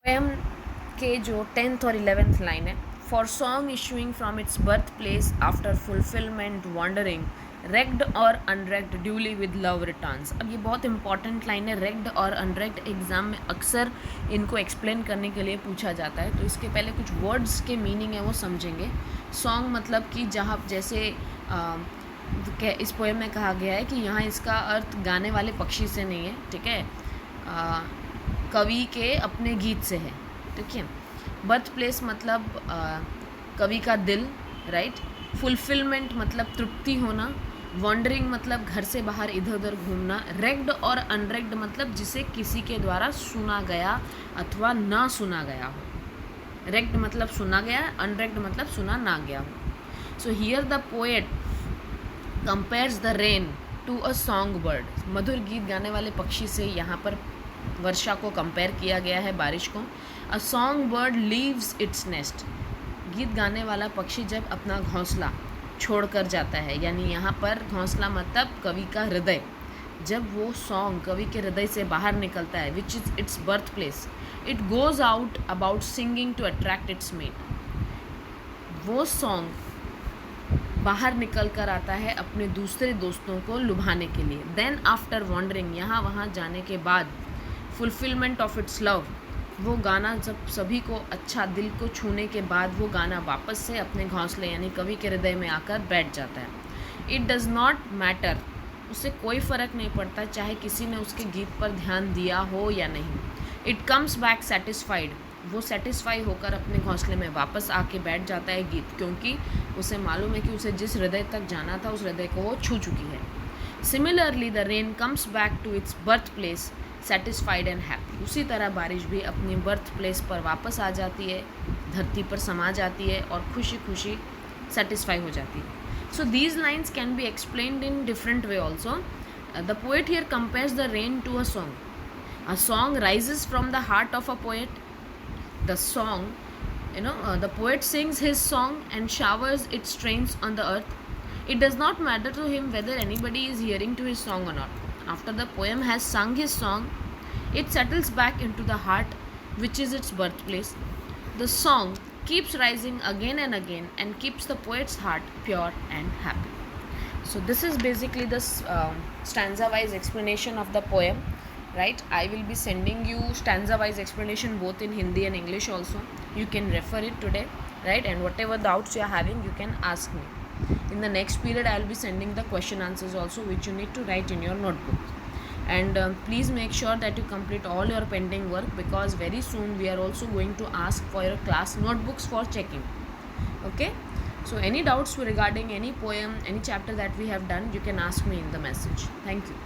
Poem के जो 10th और 11th लाइन है, for song issuing from its birth place after fulfilment wandering ragged और unragged duly with love returns. अब ये बहुत इंपॉर्टेंट लाइन है। रेग्ड और अनरेग्ड एग्जाम में अक्सर इनको एक्सप्लेन करने के लिए पूछा जाता है, तो इसके पहले कुछ वर्ड्स के मीनिंग है वो समझेंगे। सॉन्ग मतलब कि जहाँ जैसे इस पोएम में कहा गया है कि यहाँ इसका अर्थ गाने वाले पक्षी से नहीं है, ठीक है, कवि के अपने गीत से है, ठीक है। बर्थ प्लेस मतलब कवि का दिल, राइट। फुलफिलमेंट मतलब तृप्ति होना। वॉन्डरिंग मतलब घर से बाहर इधर उधर घूमना। रेग्ड और अनरेग्ड मतलब जिसे किसी के द्वारा सुना गया अथवा ना सुना गया हो। रेग्ड मतलब सुना गया, अनरेग्ड मतलब सुना ना गया हो। So here the poet compares the rain to a songbird. मधुर गीत गाने वाले पक्षी से यहाँ पर वर्षा को कंपेयर किया गया है, बारिश को। A song bird leaves its nest. गीत गाने वाला पक्षी जब अपना घोंसला छोड़ कर जाता है, यानी यहाँ पर घोंसला मतलब कवि का हृदय, जब वो सॉन्ग कवि के हृदय से बाहर निकलता है, which is its birth place, it goes out about singing to attract its mate. वो सॉन्ग बाहर निकल कर आता है अपने दूसरे दोस्तों को लुभाने के लिए। देन आफ्टर वॉन्डरिंग, यहाँ वहाँ जाने के बाद, फुलफिलमेंट ऑफ इट्स लव, वो गाना जब सभी को अच्छा दिल को छूने के बाद वो गाना वापस से अपने घोंसले यानी कवि के हृदय में आकर बैठ जाता है। इट डज़ नॉट मैटर, उससे कोई फ़र्क नहीं पड़ता चाहे किसी ने उसके गीत पर ध्यान दिया हो या नहीं। इट कम्स बैक सेटिस्फाइड, वो सेटिस्फाई होकर अपने घोंसले में वापस आके बैठ जाता है गीत, क्योंकि उसे मालूम है कि उसे जिस हृदय तक जाना था उस हृदय को वो छू चुकी है। Similarly the rain comes back to its birth place satisfied and happy. उसी तरह बारिश भी अपनी बर्थ प्लेस पर वापस आ जाती है, धरती पर समा जाती है और खुशी खुशी सेटिस्फाई हो जाती है। So these lines can be explained in different way also. The poet here compares the rain to a song. A song rises from the heart of a poet. The song, the poet sings his song and showers its strains on the earth. It does not matter to him whether anybody is hearing to his song or not. After the poem has sung his song, it settles back into the heart, which is its birthplace. The song keeps rising again and again and keeps the poet's heart pure and happy. So this is basically the stanza wise explanation of the poem, right? I will be sending you stanza wise explanation both in Hindi and English also. You can refer it today, right? And whatever doubts you are having, you can ask me. In the next period I will be sending the question answers also, which you need to write in your notebook. And please make sure that you complete all your pending work, because very soon we are also going to ask for your class notebooks for checking. Okay, so any doubts regarding any poem, any chapter that we have done, you can ask me in the message. Thank you.